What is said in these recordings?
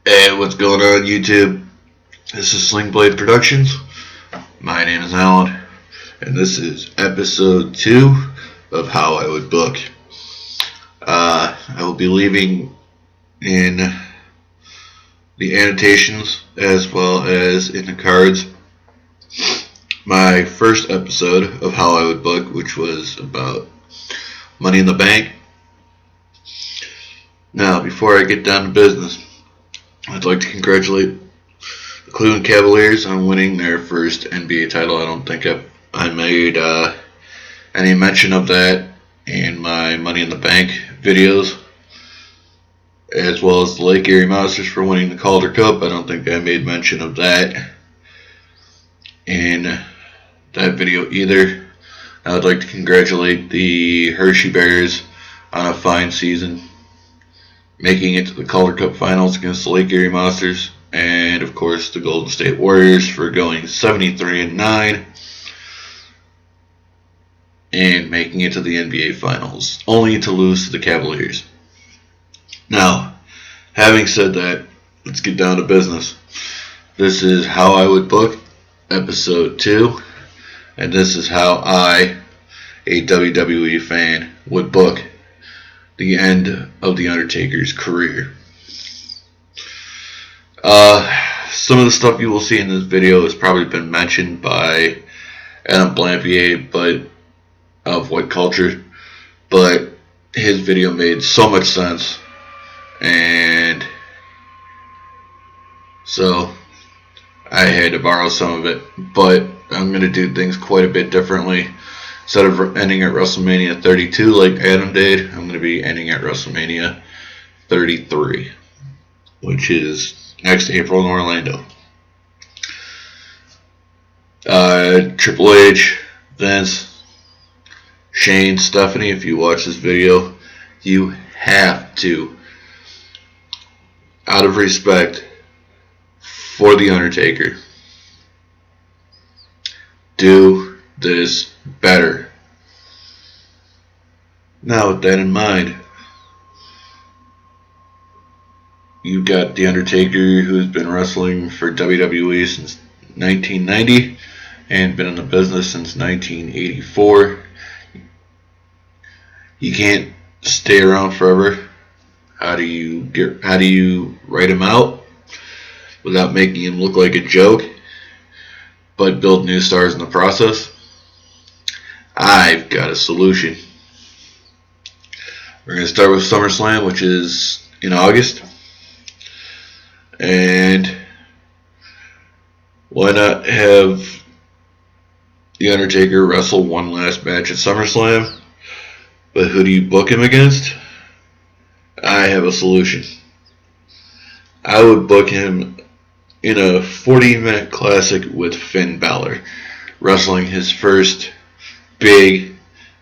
Hey, what's going on, YouTube? This is Slingblade Productions. My name is Alan, and this is episode 2 of How I Would Book. I will be leaving in the annotations as well as in the cards my first episode of How I Would Book, which was about Money in the Bank. Now, before I get down to business, I'd like to congratulate the Cleveland Cavaliers on winning their first NBA title. I don't think I made any mention of that in my Money in the Bank videos, as well as the Lake Erie Monsters for winning the Calder Cup. I don't think I made mention of that in that video either. I would like to congratulate the Hershey Bears on a fine season, making it to the Calder Cup Finals against the Lake Erie Monsters, and of course the Golden State Warriors for going 73-9 and making it to the NBA Finals, only to lose to the Cavaliers. Now, having said that, let's get down to business. This is How I Would Book, episode 2, and this is how I, a WWE fan, would book the end of The Undertaker's career. Some of the stuff you will see in this video has probably been mentioned by Adam Blampier, but of What Culture, but his video made so much sense, and so I had to borrow some of it, but I'm going to do things quite a bit differently. Instead of ending at WrestleMania 32 like Adam did, I'm going to be ending at WrestleMania 33, which is next April in Orlando. Triple H, Vince, Shane, Stephanie, if you watch this video, you have to, out of respect for The Undertaker, do this better. Now, with that in mind, you've got The Undertaker, who's been wrestling for WWE since 1990 and been in the business since 1984. You can't stay around forever. How do you write him out without making him look like a joke, but build new stars in the process? I've got a solution. We're going to start with SummerSlam, which is in August. And why not have The Undertaker wrestle one last match at SummerSlam? But who do you book him against? I have a solution. I would book him in a 40-minute classic with Finn Balor, wrestling his first big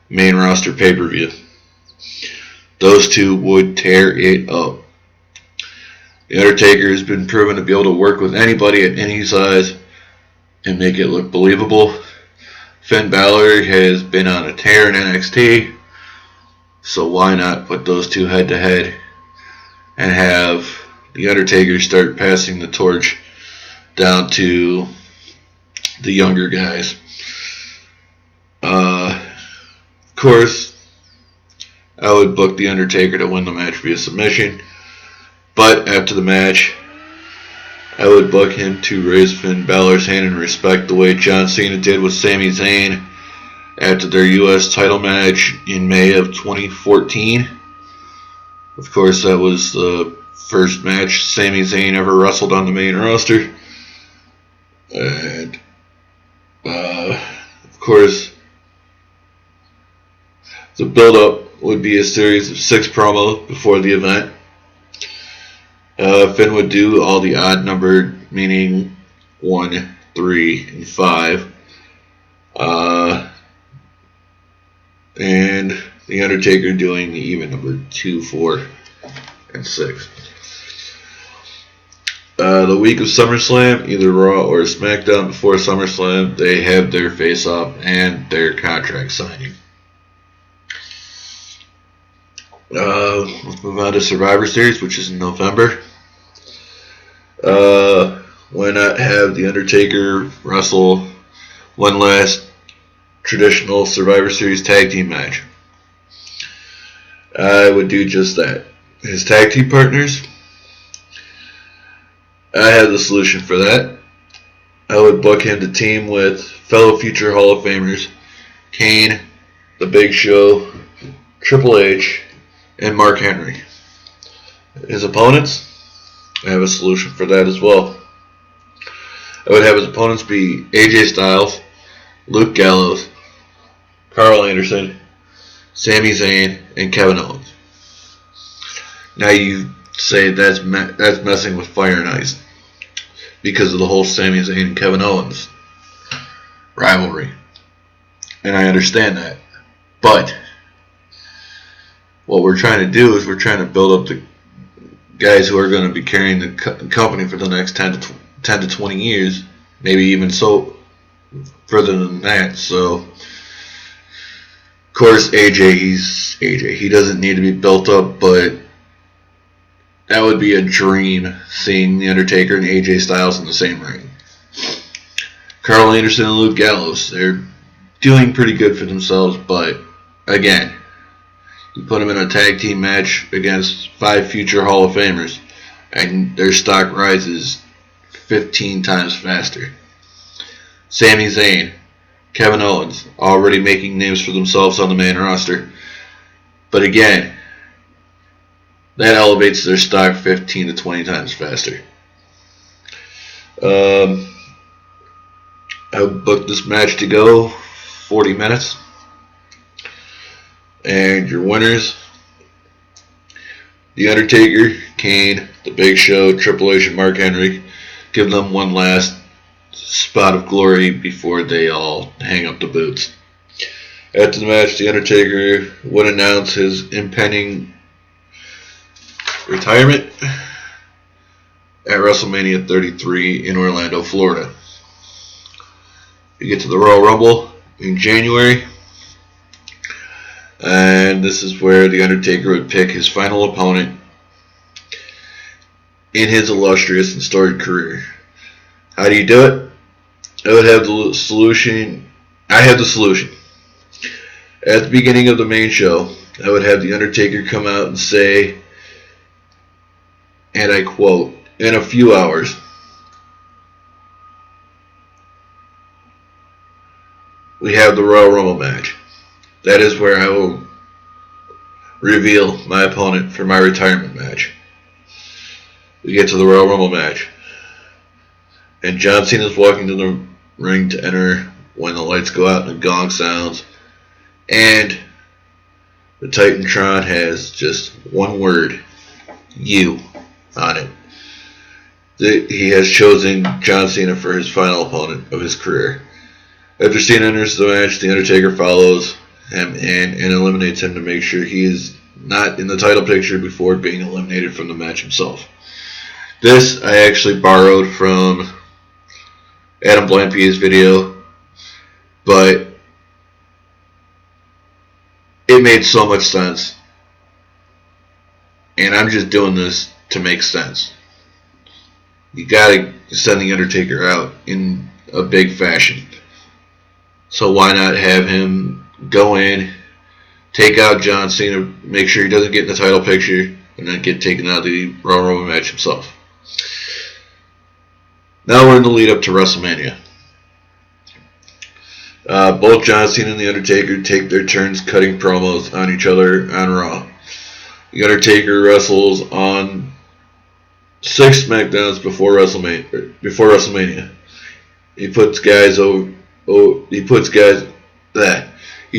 main roster pay-per-view. Those two would tear it up. The Undertaker has been proven to be able to work with anybody at any size and make it look believable. Finn Balor has been on a tear in NXT, so why not put those two head to head and have The Undertaker start passing the torch down to the younger guys. Of course, I would book The Undertaker to win the match via submission, but after the match, I would book him to raise Finn Balor's hand in respect the way John Cena did with Sami Zayn after their U.S. title match in May of 2014. Of course, that was the first match Sami Zayn ever wrestled on the main roster. And, of course, the build-up would be a series of 6 promos before the event. Finn would do all the odd numbered, meaning 1, 3, and 5. And The Undertaker doing the even number 2, 4, and 6. The week of SummerSlam, either Raw or SmackDown before SummerSlam, they have their face-off and their contract signing. Let's move on to Survivor Series, which is in November. Why not have the Undertaker wrestle one last traditional Survivor Series tag team match? I would do just that. His tag team partners, I have the solution for that. I would book him to team with fellow future Hall of Famers Kane, The Big Show, Triple H, and Mark Henry. His opponents, I have a solution for that as well. I would have his opponents be AJ Styles, Luke Gallows, Carl Anderson, Sami Zayn, and Kevin Owens. Now you say that's messing with fire and ice because of the whole Sami Zayn and Kevin Owens rivalry. And I understand that. But what we're trying to do is we're trying to build up the guys who are going to be carrying the company for the next 10 to 20 years, maybe even so further than that. So, of course, he's AJ. He doesn't need to be built up, but that would be a dream, seeing The Undertaker and AJ Styles in the same ring. Carl Anderson and Luke Gallows, they're doing pretty good for themselves, but again, you put them in a tag team match against 5 future Hall of Famers, and their stock rises 15 times faster. Sami Zayn, Kevin Owens, already making names for themselves on the main roster, but again, that elevates their stock 15 to 20 times faster. I would book this match to go 40 minutes. And your winners, The Undertaker, Kane, The Big Show, Triple H, and Mark Henry. Give them one last spot of glory before they all hang up the boots. After the match, The Undertaker would announce his impending retirement at WrestleMania 33 in Orlando, Florida. You get to the Royal Rumble in January, and this is where The Undertaker would pick his final opponent in his illustrious and storied career. How do you do it? I would have the solution. I have the solution. At the beginning of the main show, I would have The Undertaker come out and say, and I quote, "In a few hours, we have the Royal Rumble match. That is where I will reveal my opponent for my retirement match." We get to the Royal Rumble match, and John Cena is walking to the ring to enter when the lights go out and the gong sounds, and the Titantron has just one word, "You," on it. He has chosen John Cena for his final opponent of his career. After Cena enters the match, The Undertaker follows him in and eliminates him to make sure he is not in the title picture before being eliminated from the match himself. This I actually borrowed from Adam Blampier's video, but it made so much sense, and I'm just doing this to make sense. You gotta send The Undertaker out in a big fashion. So why not have him go in, take out John Cena, make sure he doesn't get in the title picture, and then get taken out of the Royal Rumble match himself. Now we're in the lead up to WrestleMania. Both John Cena and The Undertaker take their turns cutting promos on each other on Raw. The Undertaker wrestles on 6 SmackDowns before WrestleMania. He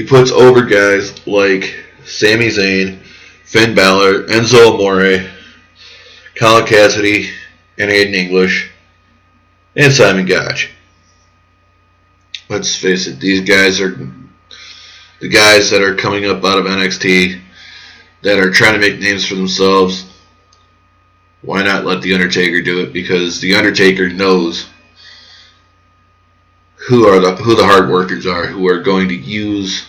puts over guys like Sami Zayn, Finn Balor, Enzo Amore, Colin Cassidy, and Aiden English, and Simon Gotch. Let's face it, these guys are the guys that are coming up out of NXT that are trying to make names for themselves. Why not let The Undertaker do it? Because The Undertaker knows who the hard workers are, who are going to use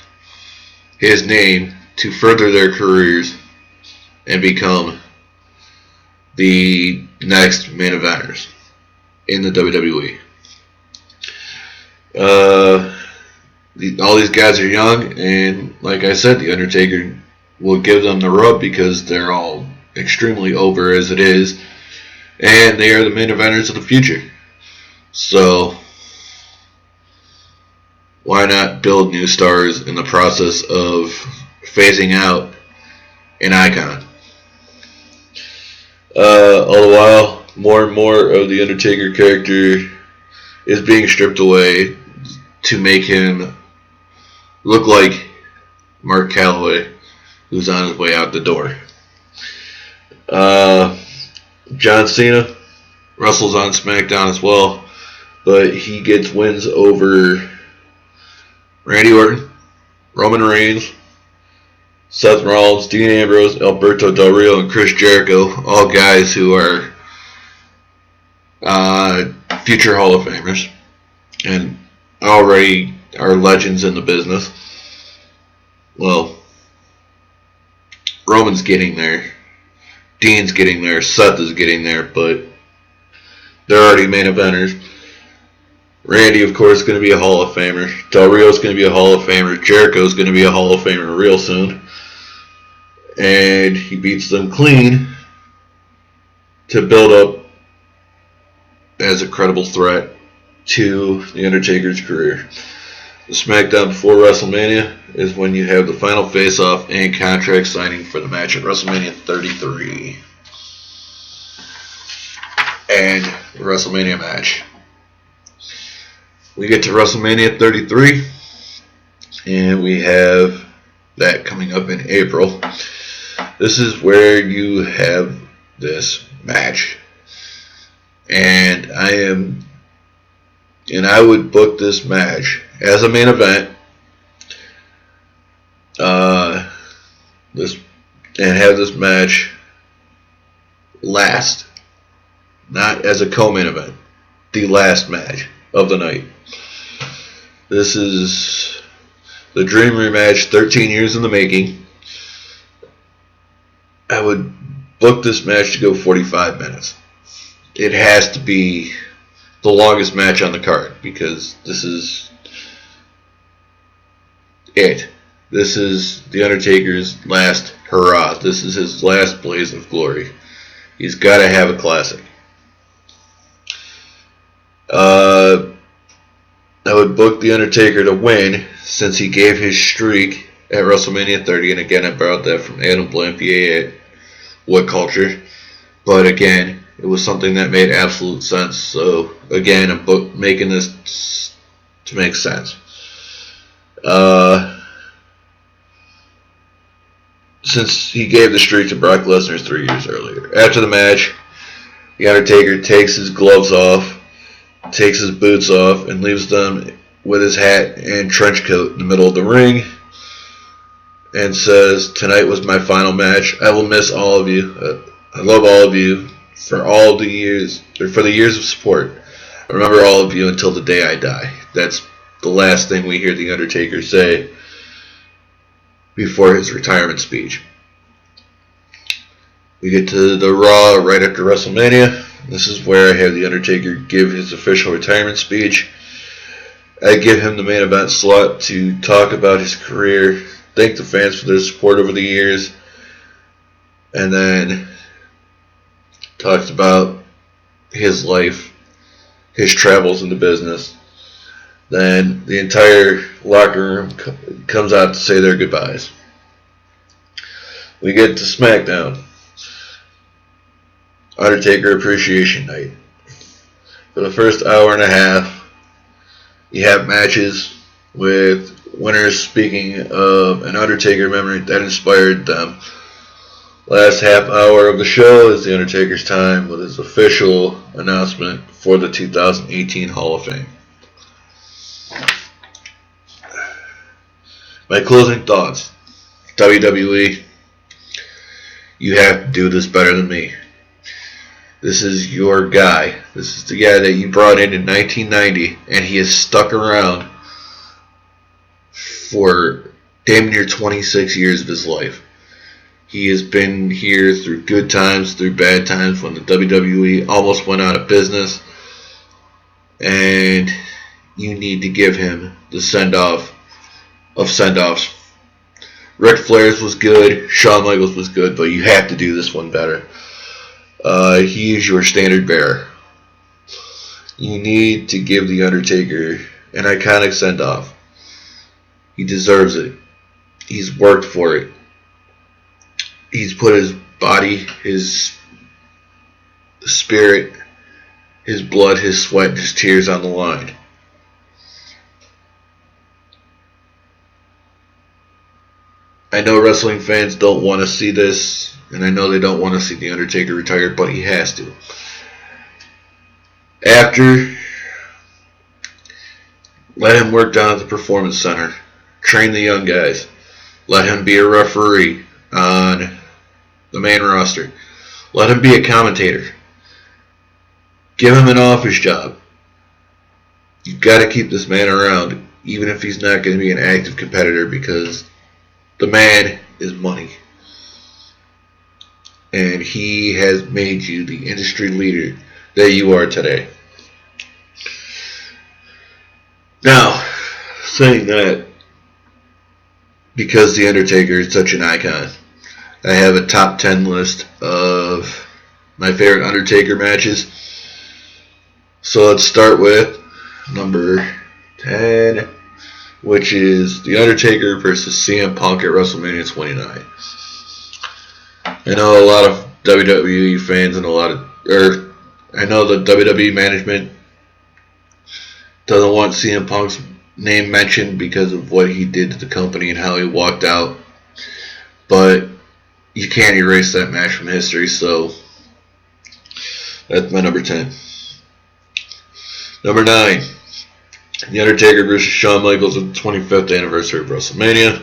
his name to further their careers and become the next main eventers in the WWE. All these guys are young, and like I said, the Undertaker will give them the rub because they're all extremely over as it is, and they are the main eventers of the future. So why not build new stars in the process of phasing out an icon? All the while, more and more of the Undertaker character is being stripped away to make him look like Mark Calloway, who's on his way out the door. John Cena wrestles on SmackDown as well, but he gets wins over Randy Orton, Roman Reigns, Seth Rollins, Dean Ambrose, Alberto Del Rio, and Chris Jericho, all guys who are future Hall of Famers and already are legends in the business. Well, Roman's getting there, Dean's getting there, Seth is getting there, but they're already main eventers. Randy, of course, is going to be a Hall of Famer. Del Rio's going to be a Hall of Famer. Jericho's going to be a Hall of Famer real soon. And he beats them clean to build up as a credible threat to The Undertaker's career. The SmackDown before WrestleMania is when you have the final face-off and contract signing for the match at WrestleMania 33. And the WrestleMania match. We get to WrestleMania 33, and we have that coming up in April. This is where you have this match. And I would book this match as a main event. And have this match last. Not as a co-main event. The last match of the night. This is the Dream rematch, 13 years in the making. I would book this match to go 45 minutes. It has to be the longest match on the card because this is it. This is The Undertaker's last hurrah. This is his last blaze of glory. He's got to have a classic. I would book The Undertaker to win since he gave his streak at WrestleMania 30. And again, I borrowed that from Adam Blampier at What Culture. But again, it was something that made absolute sense. So again, I'm making this to make sense. Since he gave the streak to Brock Lesnar 3 years earlier. After the match, The Undertaker takes his gloves off, takes his boots off, and leaves them with his hat and trench coat in the middle of the ring, and says, "Tonight was my final match. I will miss all of you. I love all of you for all the years, or for the years of support. I remember all of you until the day I die." That's the last thing we hear The Undertaker say before his retirement speech. We get to the Raw right after WrestleMania. This is where I have The Undertaker give his official retirement speech. I give him the main event slot to talk about his career, thank the fans for their support over the years, and then talks about his life, his travels in the business. Then the entire locker room comes out to say their goodbyes. We get to SmackDown. Undertaker Appreciation Night. For the first hour and a half, you have matches with winners speaking of an Undertaker memory that inspired them. Last half hour of the show is The Undertaker's time with his official announcement for the 2018 Hall of Fame. My closing thoughts. WWE, you have to do this better than me. This is your guy. This is the guy that you brought in 1990, and he has stuck around for damn near 26 years of his life. He has been here through good times, through bad times, when the WWE almost went out of business. And you need to give him the send-off of send-offs. Ric Flair's was good, Shawn Michaels was good, but you have to do this one better. He is your standard bearer. You need to give The Undertaker an iconic send-off. He deserves it. He's worked for it. He's put his body, his spirit, his blood, his sweat, his tears on the line. I know wrestling fans don't want to see this, and I know they don't want to see The Undertaker retired, but he has to. After, let him work down at the Performance Center. Train the young guys. Let him be a referee on the main roster. Let him be a commentator. Give him an office job. You've got to keep this man around, even if he's not going to be an active competitor, because the man is money. And he has made you the industry leader that you are today. Now, saying that, because The Undertaker is such an icon, I have a top 10 list of my favorite Undertaker matches. So let's start with number 10, which is The Undertaker versus CM Punk at WrestleMania 29. I know a lot of WWE fans and I know the WWE management doesn't want CM Punk's name mentioned because of what he did to the company and how he walked out. But you can't erase that match from history, so that's my number 10. Number 9, The Undertaker versus Shawn Michaels at the 25th anniversary of WrestleMania.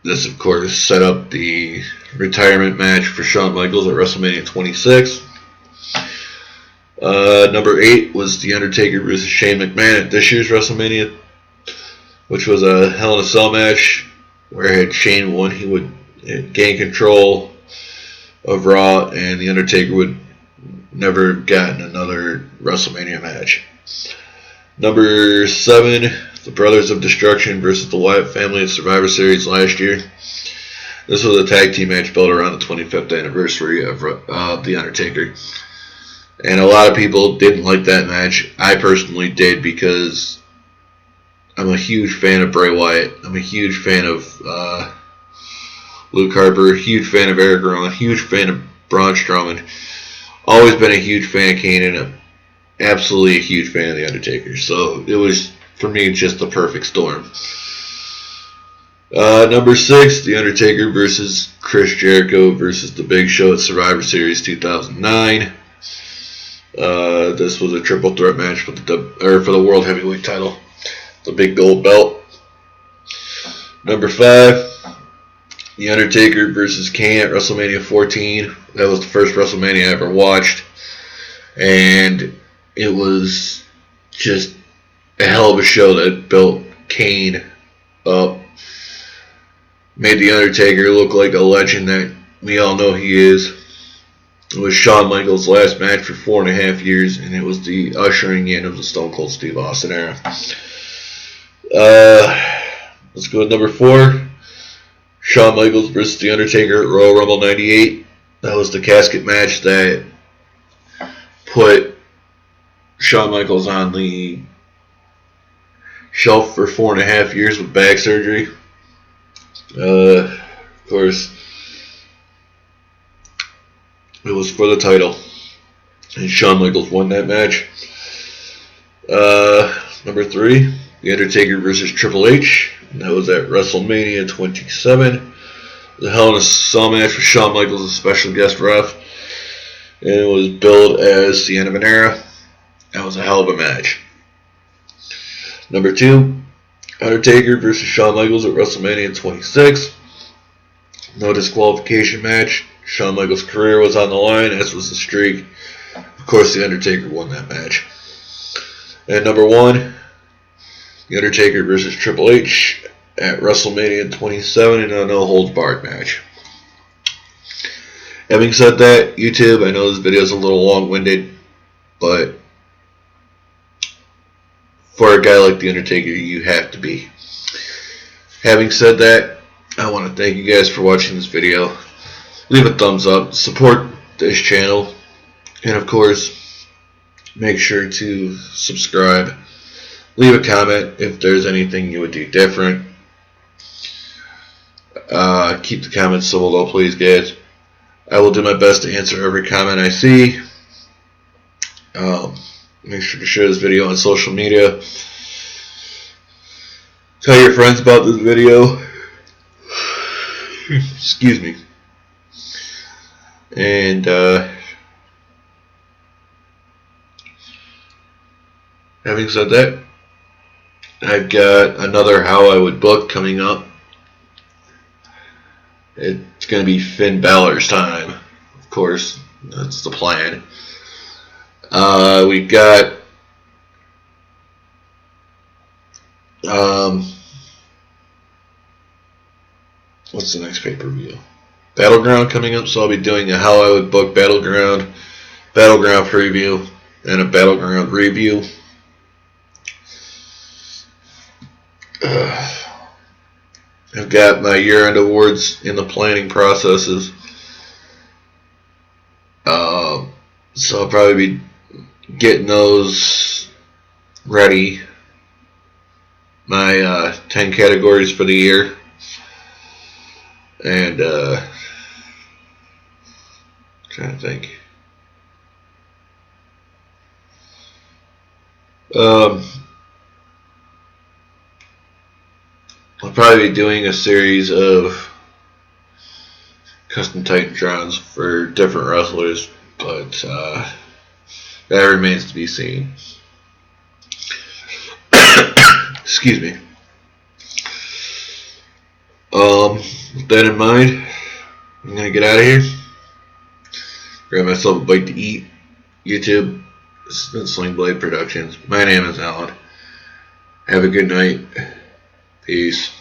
This, of course, set up the retirement match for Shawn Michaels at WrestleMania 26. Number 8 was The Undertaker versus Shane McMahon at this year's WrestleMania, which was a Hell in a Cell match where had Shane won, he would gain control of Raw, and The Undertaker would never have gotten another WrestleMania match. Number 7, the Brothers of Destruction versus the Wyatt family at Survivor Series last year. This was a tag team match built around the 25th anniversary of The Undertaker. And a lot of people didn't like that match. I personally did, because I'm a huge fan of Bray Wyatt. I'm a huge fan of Luke Harper, huge fan of Eric Rowan, huge fan of Braun Strowman. Always been a huge fan of Kane, and absolutely a huge fan of The Undertaker. So it was, for me, just the perfect storm. Number 6, The Undertaker versus Chris Jericho versus The Big Show at Survivor Series 2009. This was a triple threat match for the World Heavyweight title, the big gold belt. Number 5, The Undertaker versus Kane at WrestleMania 14. That was the first WrestleMania I ever watched, and it was just a hell of a show that built Kane up, made The Undertaker look like a legend that we all know he is. It was Shawn Michaels' last match for 4.5 years, and it was the ushering in of the Stone Cold Steve Austin era. Let's go with number 4. Shawn Michaels versus The Undertaker at Royal Rumble 98. That was the casket match that put Shawn Michaels on the shelf for 4.5 years with back surgery. Of course, it was for the title, and Shawn Michaels won that match. Number 3, The Undertaker versus Triple H. And that was at WrestleMania 27. The Hell in a Cell match with Shawn Michaels as a special guest ref. And it was billed as the end of an era. That was a hell of a match. Number 2, Undertaker versus Shawn Michaels at WrestleMania 26. No disqualification match. Shawn Michaels' career was on the line, as was the streak. Of course, The Undertaker won that match. And number 1, The Undertaker versus Triple H at WrestleMania 27 in a no holds barred match. Having said that, YouTube, I know this video is a little long-winded, but for a guy like The Undertaker, you have to be. Having said that, I want to thank you guys for watching this video. Leave a thumbs up, support this channel, and of course, make sure to subscribe. Leave a comment if there's anything you would do different. Keep the comments civil though, please, guys. I will do my best to answer every comment I see. Make sure to share this video on social media. Tell your friends about this video. Excuse me. And having said that, I've got another How I Would Book coming up. It's going to be Finn Balor's time. Of course, that's the plan. We got what's the next pay-per-view? Battleground coming up, so I'll be doing a How I Would Book Battleground preview, and a Battleground review. I've got my year-end awards in the planning processes. So I'll probably be getting those ready. My 10 categories for the year. And trying to think. I'll probably be doing a series of custom Titantrons for different wrestlers, but that remains to be seen. Excuse me. With that in mind, I'm gonna get out of here. Grab myself a bite to eat. YouTube, this has been Slingblade Productions. My name is Alan. Have a good night. Peace.